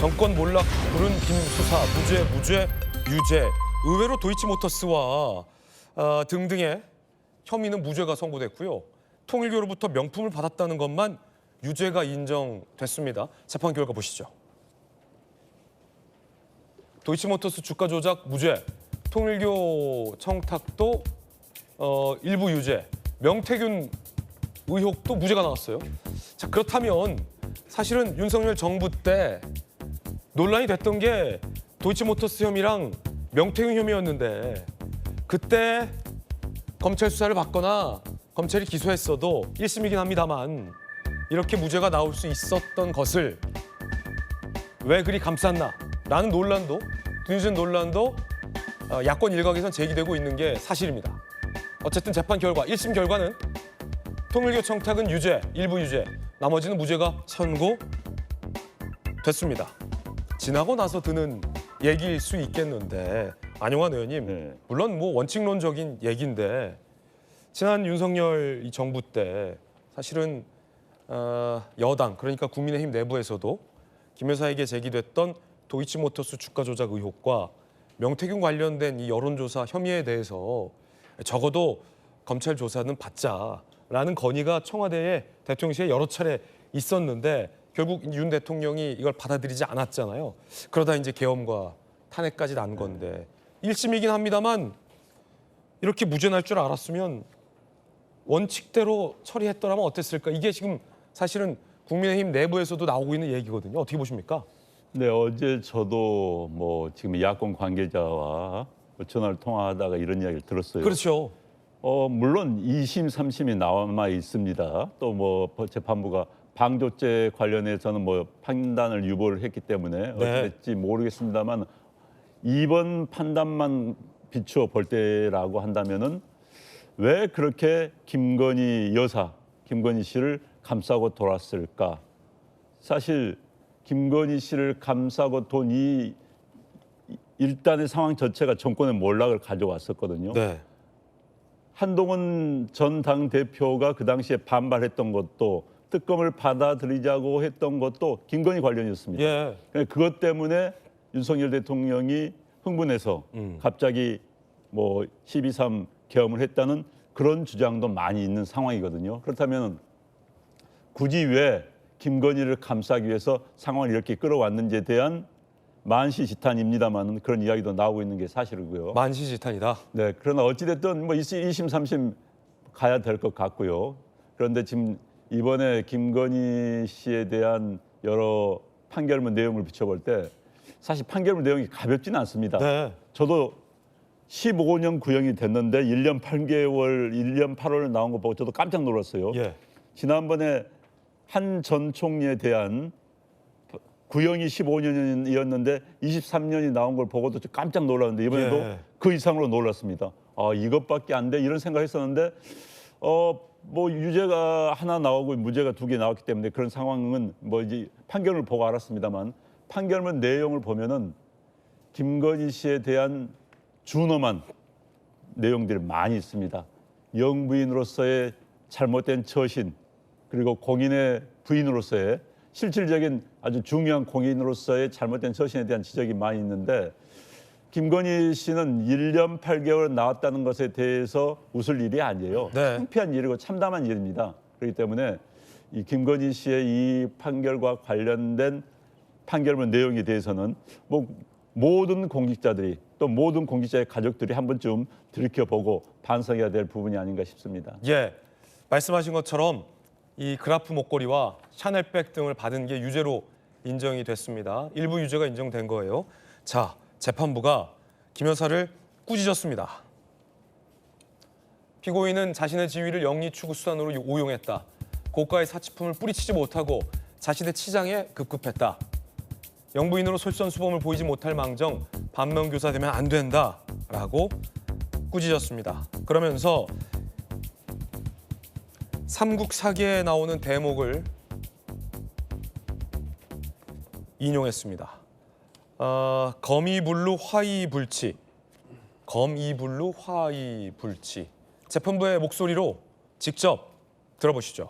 정권 몰락 부른 김수사, 무죄, 유죄. 의외로 도이치모터스와 등등의 혐의는 무죄가 선고됐고요. 통일교로부터 명품을 받았다는 것만 유죄가 인정됐습니다. 재판 결과 보시죠. 도이치모터스 주가 조작 무죄, 통일교 청탁도 일부 유죄, 명태균 의혹도 무죄가 나왔어요. 자, 그렇다면 사실은 윤석열 정부 때 논란이 됐던 게 도이치모터스 혐의랑 명태균 혐의였는데 그때 검찰 수사를 받거나 검찰이 기소했어도 1심이긴 합니다만 이렇게 무죄가 나올 수 있었던 것을 왜 그리 감쌌나? 라는 논란도, 뒤늦은 논란도 야권 일각에선 제기되고 있는 게 사실입니다. 어쨌든 재판 결과, 1심 결과는 통일교 청탁은 유죄, 일부 유죄, 나머지는 무죄가 선고됐습니다. 지나고 나서 드는 얘기일 수 있겠는데 안용환 의원님, 물론 뭐 원칙론적인 얘기인데 지난 윤석열 이 정부 때 사실은 여당, 그러니까 국민의힘 내부에서도 김 여사에게 제기됐던 도이치모터스 주가 조작 의혹과 명태균 관련된 이 여론조사 혐의에 대해서 적어도 검찰 조사는 받자라는 건의가 청와대에 대통령실에 여러 차례 있었는데 결국 윤 대통령이 이걸 받아들이지 않았잖아요. 그러다 이제 계엄과 탄핵까지 난 건데 1심이긴 합니다만 이렇게 무죄 날 줄 알았으면 원칙대로 처리했더라면 어땠을까? 이게 지금 사실은 국민의힘 내부에서도 나오고 있는 얘기거든요. 어떻게 보십니까? 네, 어제 저도 뭐 지금 야권 관계자와 전화를 통화하다가 이런 이야기를 들었어요. 그렇죠. 물론 2심, 3심이 남아 있습니다. 또 뭐 재판부가 방조죄 관련해서는 뭐 판단을 유보를 했기 때문에 어찌됐지 모르겠습니다만 이번 판단만 비추어 볼 때라고 한다면은 왜 그렇게 김건희 여사, 김건희 씨를 감싸고 돌았을까? 사실 김건희 씨를 감싸고 돈 이 일단의 상황 자체가 정권의 몰락을 가져왔었거든요. 네. 한동훈 전 당대표가 그 당시에 반발했던 것도 특검을 받아들이자고 했던 것도 김건희 관련이었습니다. 예. 그것 때문에 윤석열 대통령이 흥분해서 갑자기 뭐 12.3 계엄을 했다는 그런 주장도 많이 있는 상황이거든요. 그렇다면 굳이 왜 김건희를 감싸기 위해서 상황을 이렇게 끌어왔는지에 대한 만시지탄입니다만 그런 이야기도 나오고 있는 게 사실이고요. 만시지탄이다. 네, 그러나 어찌됐든 뭐 2심, 3심 가야 될 것 같고요. 그런데 지금 이번에 김건희 씨에 대한 여러 판결문 내용을 비춰볼 때 사실 판결문 내용이 가볍지는 않습니다. 네. 저도 15년 구형이 됐는데 1년 8개월, 1년 8월 나온 거 보고 저도 깜짝 놀랐어요. 예. 지난번에 한 전 총리에 대한 구형이 15년이었는데 23년이 나온 걸 보고도 깜짝 놀랐는데 이번에도 그 이상으로 놀랐습니다. 이것밖에 안 돼 이런 생각했었는데 뭐 유죄가 하나 나오고 무죄가 2개 나왔기 때문에 그런 상황은 뭐 이제 판결을 보고 알았습니다만 판결문 내용을 보면은 김건희 씨에 대한 준엄한 내용들이 많이 있습니다. 영부인으로서의 잘못된 처신 그리고 공인의 부인으로서의 실질적인 아주 중요한 공인으로서의 잘못된 처신에 대한 지적이 많이 있는데 김건희 씨는 1년 8개월 나왔다는 것에 대해서 웃을 일이 아니에요. 네. 창피한 일이고 참담한 일입니다. 그렇기 때문에 이 김건희 씨의 이 판결과 관련된 판결문 내용에 대해서는 뭐 모든 공직자들이 또 모든 공직자의 가족들이 한 번쯤 들여다보고 반성해야 될 부분이 아닌가 싶습니다. 예, 말씀하신 것처럼 이 그라프 목걸이와 샤넬백 등을 받은 게 유죄로 인정이 됐습니다. 일부 유죄가 인정된 거예요. 자, 재판부가 김 여사를 꾸짖었습니다. 피고인은 자신의 지위를 영리 추구 수단으로 오용했다. 고가의 사치품을 뿌리치지 못하고 자신의 치장에 급급했다. 영부인으로 솔선수범을 보이지 못할 망정 반면교사 되면 안 된다라고 꾸짖었습니다. 그러면서 삼국 사기에 나오는 대목을 인용했습니다. 검이불루 화이불치, 검이불루 화이불치. 재판부의 목소리로 직접 들어보시죠.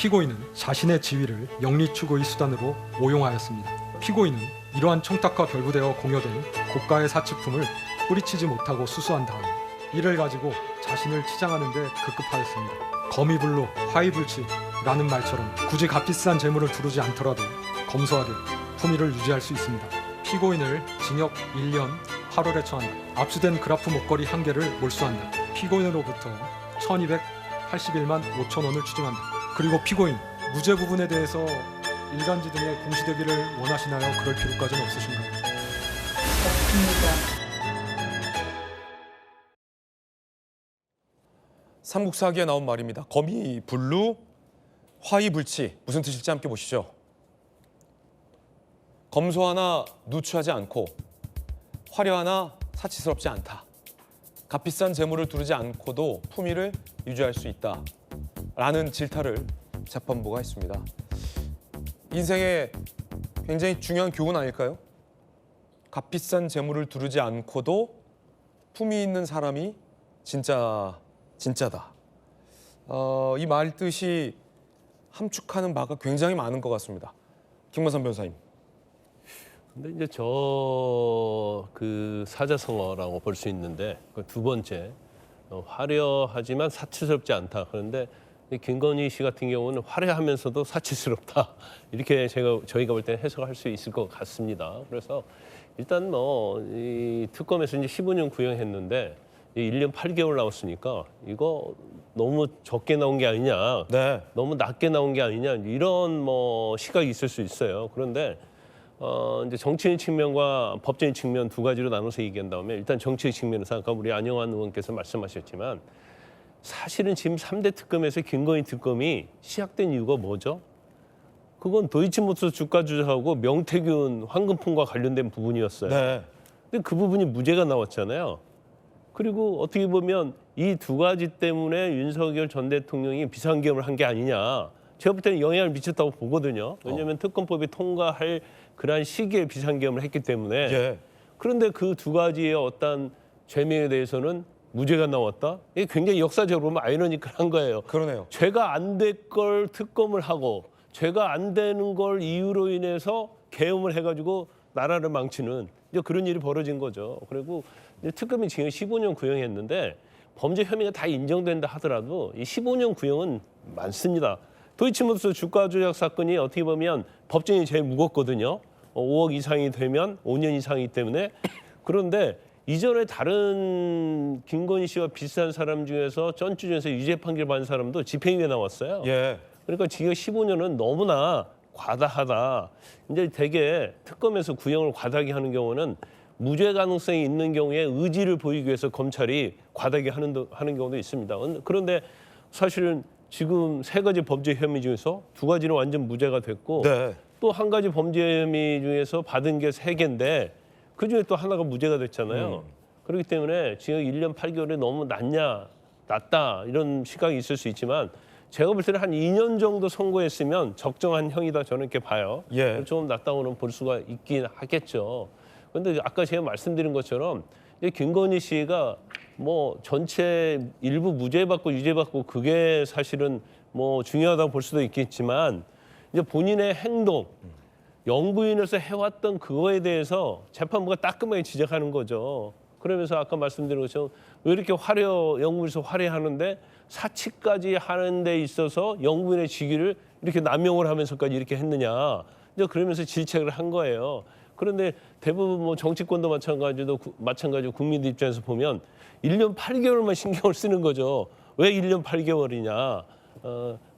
피고인은 자신의 지위를 영리추구의 수단으로 오용하였습니다. 피고인은 이러한 청탁과 결부되어 공여된 고가의 사치품을 뿌리치지 못하고 수수한 다음 이를 가지고 자신을 치장하는 데 급급하였습니다. 거미불로 화이불치라는 말처럼 굳이 값비싼 재물을 두르지 않더라도 검소하게 품위를 유지할 수 있습니다. 피고인을 징역 1년 8월에 처한다. 압수된 그라프 목걸이 1개를 몰수한다. 피고인으로부터 1281만 5천 원을 추징한다. 그리고 피고인 무죄 부분에 대해서 일간지 등에 공시되기를 원하시나요? 그럴 필요까지는 없으신가요? 없습니다. 삼국사기에 나온 말입니다. 거미 불루 화이 불치. 무슨 뜻일지 함께 보시죠. 검소하나 누추하지 않고 화려하나 사치스럽지 않다. 값비싼 재물을 두르지 않고도 품위를 유지할 수 있다. 라는 질타를 재판부가 했습니다. 인생에 굉장히 중요한 교훈 아닐까요? 값비싼 재물을 두르지 않고도 품위 있는 사람이 진짜다. 이 말 뜻이 함축하는 바가 굉장히 많은 것 같습니다. 김만선 변호사님. 근데 이제 그 사자성어라고 볼 수 있는데 그 두 번째 화려하지만 사치스럽지 않다. 그런데 김건희 씨 같은 경우는 화려하면서도 사치스럽다. 이렇게 저희가 볼 때는 해석할 수 있을 것 같습니다. 그래서 일단 이 특검에서 이제 15년 구형했는데 1년 8개월 나왔으니까 이거 너무 적게 나온 게 아니냐, 네. 너무 낮게 나온 게 아니냐 이런 시각이 있을 수 있어요. 그런데 이제 정치인 측면과 법적인 측면 두 가지로 나눠서 얘기한다면 일단 정치의 측면에서 아까 우리 안영환 의원께서 말씀하셨지만 사실은 지금 3대 특검에서 김건희 특검이 시작된 이유가 뭐죠? 그건 도이치모터 주가 조작하고 명태균 황금품과 관련된 부분이었어요. 네. 근데 그 부분이 무죄가 나왔잖아요. 그리고 어떻게 보면 이 두 가지 때문에 윤석열 전 대통령이 비상계엄을 한 게 아니냐. 제가 볼 때는 영향을 미쳤다고 보거든요. 왜냐하면 특검법이 통과할 그러한 시기에 비상계엄을 했기 때문에. 예. 그런데 그 두 가지의 어떤 죄명에 대해서는 무죄가 나왔다? 이게 굉장히 역사적으로 보면 아이러니컬한 거예요. 그러네요. 죄가 안 될 걸 특검을 하고 죄가 안 되는 걸 이유로 인해서 계엄을 해가지고 나라를 망치는 이제 그런 일이 벌어진 거죠. 그리고 이제 특검이 지금 15년 구형했는데 범죄 혐의가 다 인정된다 하더라도 이 15년 구형은 많습니다. 도이치모터 주가 조작 사건이 어떻게 보면 법정이 제일 무겁거든요. 5억 이상이 되면 5년 이상이기 때문에. 그런데 이전에 다른 김건희 씨와 비슷한 사람 중에서 전주 중에서 유죄 판결 받은 사람도 집행유예 나왔어요. 예. 그러니까 지금 15년은 너무나 과다하다. 이제 대개 특검에서 구형을 과다하게 하는 경우는 무죄 가능성이 있는 경우에 의지를 보이기 위해서 검찰이 과다하게 하는 경우도 있습니다. 그런데 사실은 지금 세 가지 범죄 혐의 중에서 두 가지는 완전 무죄가 됐고 네. 또 한 가지 범죄 혐의 중에서 받은 게 3개인데 그중에 또 하나가 무죄가 됐잖아요. 그렇기 때문에 지금 1년 8개월이 너무 낮다 이런 시각이 있을 수 있지만 제가 볼 때는 한 2년 정도 선고했으면 적정한 형이다 저는 이렇게 봐요. 예. 좀 낮다고는 볼 수가 있긴 하겠죠. 그런데 아까 제가 말씀드린 것처럼 김건희 씨가 전체 일부 무죄 받고 유죄 받고 그게 사실은 중요하다고 볼 수도 있겠지만 이제 본인의 행동 영부인에서 해왔던 그거에 대해서 재판부가 따끔하게 지적하는 거죠. 그러면서 아까 말씀드린 것처럼 왜 이렇게 영부인에서 화려하는데 사치까지 하는 데 있어서 영부인의 직위를 이렇게 남용을 하면서까지 이렇게 했느냐. 이제 그러면서 질책을 한 거예요. 그런데 대부분 정치권도 마찬가지로 국민들 입장에서 보면 1년 8개월만 신경을 쓰는 거죠. 왜 1년 8개월이냐.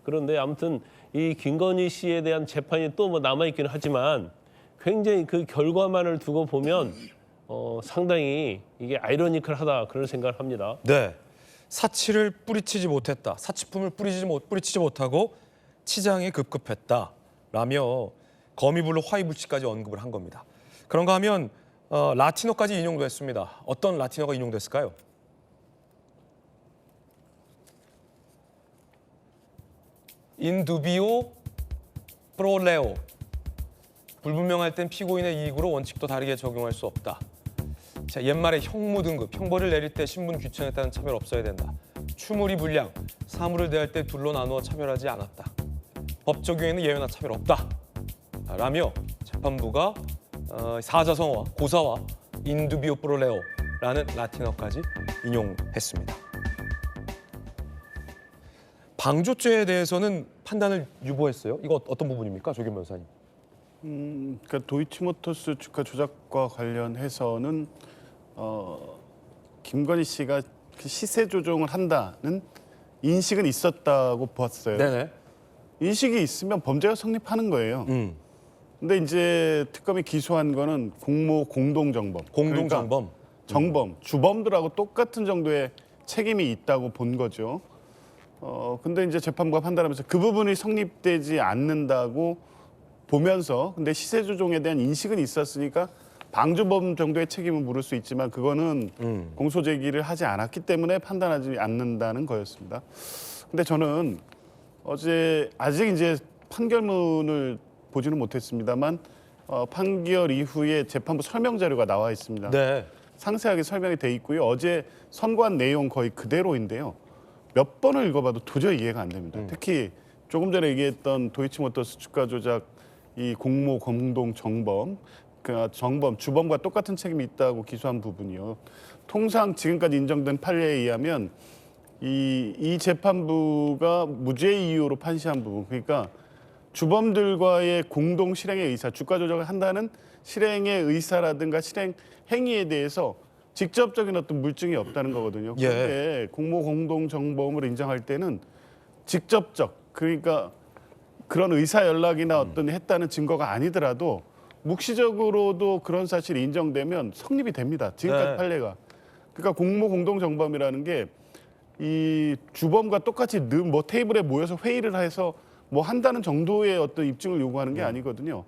그런데 아무튼 이 김건희 씨에 대한 재판이 또 남아있기는 하지만 굉장히 그 결과만을 두고 보면 상당히 이게 아이러니컬하다 그런 생각을 합니다. 네. 사치를 뿌리치지 못했다. 사치품을 뿌리치지 못하고 치장에 급급했다라며 거미불로 화이불치까지 언급을 한 겁니다. 그런가 하면 라틴어까지 인용도 했습니다. 어떤 라틴어가 인용됐을까요? 인두비오 프로레오. 불분명할 땐 피고인의 이익으로 원칙도 다르게 적용할 수 없다. 자, 옛말에 형무 등급, 형벌을 내릴 때 신분 규정에 따른 차별 없어야 된다. 추물이 불량, 사물을 대할 때 둘로 나누어 차별하지 않았다. 법 적용에는 예외나 차별 없다. 라며 재판부가 사자성어와 고사와 인두비오 프로레오라는 라틴어까지 인용했습니다. 방조죄에 대해서는 판단을 유보했어요. 이거 어떤 부분입니까, 조규 변호사님? 그러니까 도이치모터스 주가 조작과 관련해서는 김건희 씨가 그 시세 조종을 한다는 인식은 있었다고 봤어요. 네네. 인식이 있으면 범죄가 성립하는 거예요. 근데 이제 특검이 기소한 거는 공모 공동정범. 공동정범. 그러니까 정범, 주범들하고 똑같은 정도의 책임이 있다고 본 거죠. 근데 이제 재판부가 판단하면서 그 부분이 성립되지 않는다고 보면서 근데 시세 조종에 대한 인식은 있었으니까 방조범 정도의 책임은 물을 수 있지만 그거는 공소 제기를 하지 않았기 때문에 판단하지 않는다는 거였습니다. 근데 저는 어제 아직 이제 판결문을 보지는 못했습니다만 판결 이후에 재판부 설명 자료가 나와 있습니다. 네. 상세하게 설명이 돼 있고요. 어제 선고한 내용 거의 그대로인데요. 몇 번을 읽어봐도 도저히 이해가 안 됩니다. 특히 조금 전에 얘기했던 도이치모터스 주가 조작 이 공모 공동 정범, 그 정범 주범과 똑같은 책임이 있다고 기소한 부분이요. 통상 지금까지 인정된 판례에 의하면 이 재판부가 무죄 이유로 판시한 부분, 그러니까 주범들과의 공동 실행의 의사, 주가 조작을 한다는 실행의 의사라든가 실행 행위에 대해서 직접적인 어떤 물증이 없다는 거거든요. 그런데 공모 공동 정범으로 인정할 때는 직접적, 그러니까 그런 의사 연락이나 어떤 했다는 증거가 아니더라도 묵시적으로도 그런 사실이 인정되면 성립이 됩니다. 지금까지 네. 판례가. 그러니까 공모 공동 정범이라는 게 이 주범과 똑같이 뭐 테이블에 모여서 회의를 해서 뭐 한다는 정도의 어떤 입증을 요구하는 게 아니거든요.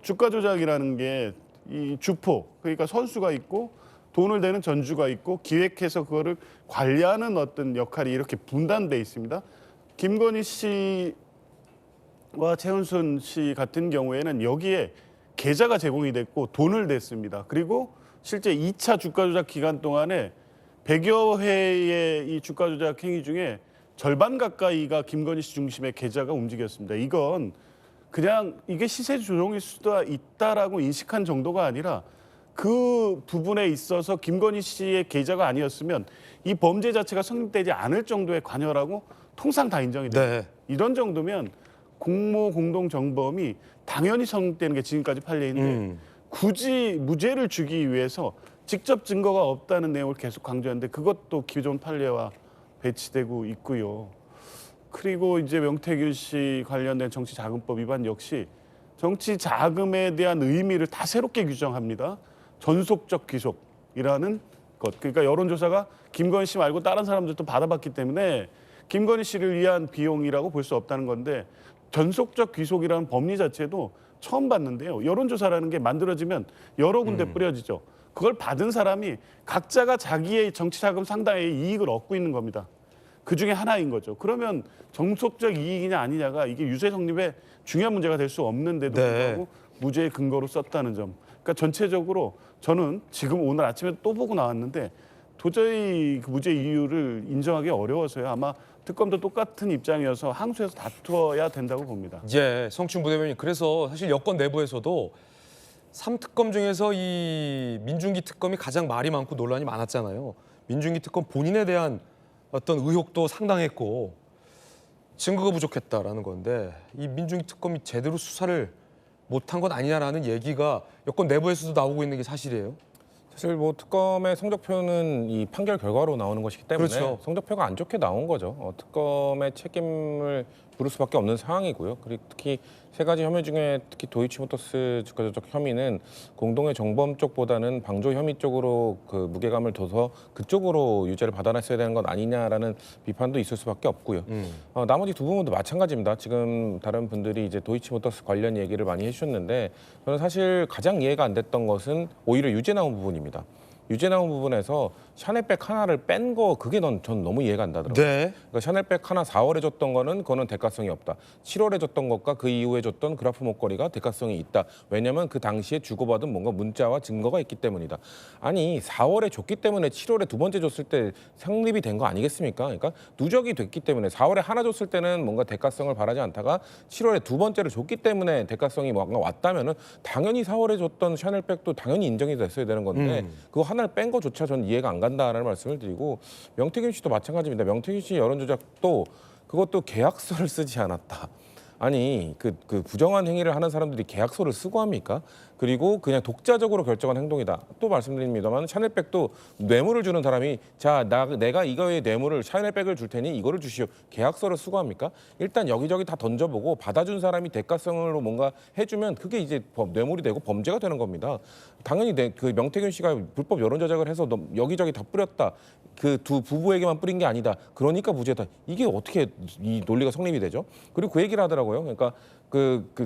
주가 조작이라는 게 이 주포, 그러니까 선수가 있고 돈을 대는 전주가 있고 기획해서 그거를 관리하는 어떤 역할이 이렇게 분단돼 있습니다. 김건희 씨와 최은순 씨 같은 경우에는 여기에 계좌가 제공이 됐고 돈을 댔습니다. 그리고 실제 2차 주가 조작 기간 동안에 100여 회의 이 주가 조작 행위 중에 절반 가까이가 김건희 씨 중심의 계좌가 움직였습니다. 이건 그냥 이게 시세 조종일 수도 있다라고 인식한 정도가 아니라 그 부분에 있어서 김건희 씨의 계좌가 아니었으면 이 범죄 자체가 성립되지 않을 정도의 관여라고 통상 다 인정이 됩니다. 네. 이런 정도면 공모 공동 정범이 당연히 성립되는 게 지금까지 판례인데 굳이 무죄를 주기 위해서 직접 증거가 없다는 내용을 계속 강조하는데 그것도 기존 판례와 배치되고 있고요. 그리고 이제 명태균 씨 관련된 정치자금법 위반 역시 정치자금에 대한 의미를 다 새롭게 규정합니다. 전속적 귀속이라는 것. 그러니까 여론조사가 김건희 씨 말고 다른 사람들도 받아봤기 때문에 김건희 씨를 위한 비용이라고 볼 수 없다는 건데 전속적 귀속이라는 법리 자체도 처음 봤는데요. 여론조사라는 게 만들어지면 여러 군데 뿌려지죠. 그걸 받은 사람이 각자가 자기의 정치자금 상당의 이익을 얻고 있는 겁니다. 그중에 하나인 거죠. 그러면 정속적 이익이냐 아니냐가 이게 유죄 성립에 중요한 문제가 될 수 없는데도 불구하고 무죄의 근거로 썼다는 점. 그러니까 전체적으로 저는 지금 오늘 아침에 또 보고 나왔는데 도저히 그 무죄 이유를 인정하기 어려워서요. 아마 특검도 똑같은 입장이어서 항소해서 다투어야 된다고 봅니다. 예, 성춘 부대변인. 그래서 사실 여권 내부에서도 3특검 중에서 이 민중기 특검이 가장 말이 많고 논란이 많았잖아요. 민중기 특검 본인에 대한 어떤 의혹도 상당했고 증거가 부족했다라는 건데 이 민중기 특검이 제대로 수사를 못한 건 아니냐라는 얘기가 여권 내부에서도 나오고 있는 게 사실이에요. 사실 뭐 특검의 성적표는 이 판결 결과로 나오는 것이기 때문에 그렇죠. 성적표가 안 좋게 나온 거죠. 특검의 책임을 물을 수밖에 없는 상황이고요. 그리고 특히 세 가지 혐의 중에 특히 도이치모터스 주가 조작 혐의는 공동의 정범 쪽보다는 방조 혐의 쪽으로 그 무게감을 둬서 그쪽으로 유죄를 받아냈어야 되는 건 아니냐라는 비판도 있을 수밖에 없고요. 나머지 두 부분도 마찬가지입니다. 지금 다른 분들이 이제 도이치모터스 관련 얘기를 많이 해주셨는데 저는 사실 가장 이해가 안 됐던 것은 오히려 유죄 나온 부분입니다. 유죄 나온 부분에서 샤넬백 하나를 뺀 거 그게 전 너무 이해가 안 가더라고요. 네. 그러니까 샤넬백 하나 4월에 줬던 거는 그거는 대가성이 없다. 7월에 줬던 것과 그 이후에 줬던 그라프 목걸이가 대가성이 있다. 왜냐하면 그 당시에 주고받은 뭔가 문자와 증거가 있기 때문이다. 아니 4월에 줬기 때문에 7월에 두 번째 줬을 때 성립이 된 거 아니겠습니까? 그러니까 누적이 됐기 때문에 4월에 하나 줬을 때는 뭔가 대가성을 바라지 않다가 7월에 두 번째를 줬기 때문에 대가성이 뭔가 왔다면은 당연히 4월에 줬던 샤넬백도 당연히 인정이 됐어야 되는 건데 그거 하나를 뺀 거조차 전 이해가 안 간다라는 말씀을 드리고 명태균 씨도 마찬가지입니다. 명태균 씨 여론조작도 그것도 계약서를 쓰지 않았다. 아니 그 부정한 행위를 하는 사람들이 계약서를 쓰고 합니까? 그리고 그냥 독자적으로 결정한 행동이다. 또 말씀드립니다만 샤넬백도 뇌물을 주는 사람이 자 내가 이거의 뇌물을 샤넬백을 줄 테니 이거를 주시오. 계약서를 쓰고 합니까? 일단 여기저기 다 던져보고 받아준 사람이 대가성으로 뭔가 해주면 그게 이제 뇌물이 되고 범죄가 되는 겁니다. 당연히 그 명태균 씨가 불법 여론조작을 해서 여기저기 다 뿌렸다. 그 두 부부에게만 뿌린 게 아니다. 그러니까 무죄다. 이게 어떻게 이 논리가 성립이 되죠? 그리고 그 얘기를 하더라고요. 그러니까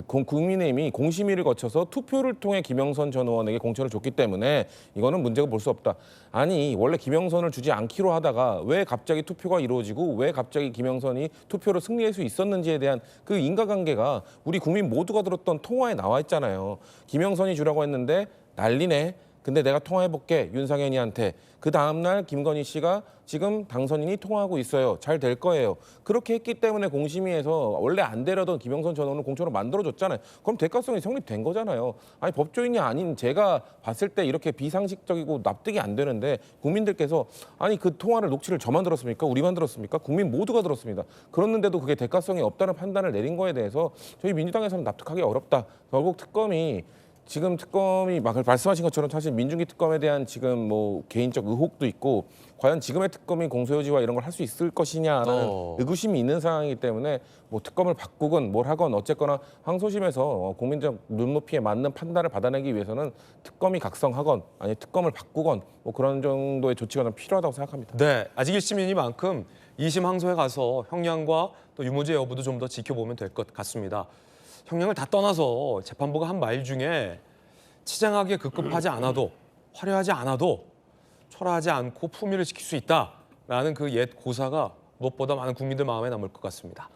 국민의힘이 공심위를 거쳐서 투표를 통해 김영선 전 의원에게 공천을 줬기 때문에 이거는 문제가 볼 수 없다. 아니 원래 김영선을 주지 않기로 하다가 왜 갑자기 투표가 이루어지고 왜 갑자기 김영선이 투표로 승리할 수 있었는지에 대한 그 인과관계가 우리 국민 모두가 들었던 통화에 나와 있잖아요. 김영선이 주라고 했는데 난리네. 근데 내가 통화해볼게 윤상현이한테. 그 다음날 김건희 씨가 지금 당선인이 통화하고 있어요. 잘 될 거예요. 그렇게 했기 때문에 공심위에서 원래 안 되려던 김영선 전 의원을 공천으로 만들어줬잖아요. 그럼 대가성이 성립된 거잖아요. 아니 법조인이 아닌 제가 봤을 때 이렇게 비상식적이고 납득이 안 되는데 국민들께서 아니 그 통화를 녹취를 저만 들었습니까? 우리만 들었습니까? 국민 모두가 들었습니다. 그랬는데도 그게 대가성이 없다는 판단을 내린 거에 대해서 저희 민주당에서는 납득하기 어렵다. 결국 특검이 막 말씀하신 것처럼 사실 민중기 특검에 대한 지금 뭐 개인적 의혹도 있고 과연 지금의 특검이 공소유지와 이런 걸 할 수 있을 것이냐라는 의구심이 있는 상황이기 때문에 뭐 특검을 바꾸건 뭘 하건 어쨌거나 항소심에서 국민적 눈높이에 맞는 판단을 받아내기 위해서는 특검이 각성하건 아니 특검을 바꾸건 뭐 그런 정도의 조치가 필요하다고 생각합니다. 네, 아직 1심이니만큼 2심 항소에 가서 형량과 또 유무죄 여부도 좀 더 지켜보면 될 것 같습니다. 형량을 다 떠나서 재판부가 한 말 중에 치장하게 급급하지 않아도 화려하지 않아도 초라하지 않고 품위를 지킬 수 있다라는 그 옛 고사가 무엇보다 많은 국민들 마음에 남을 것 같습니다.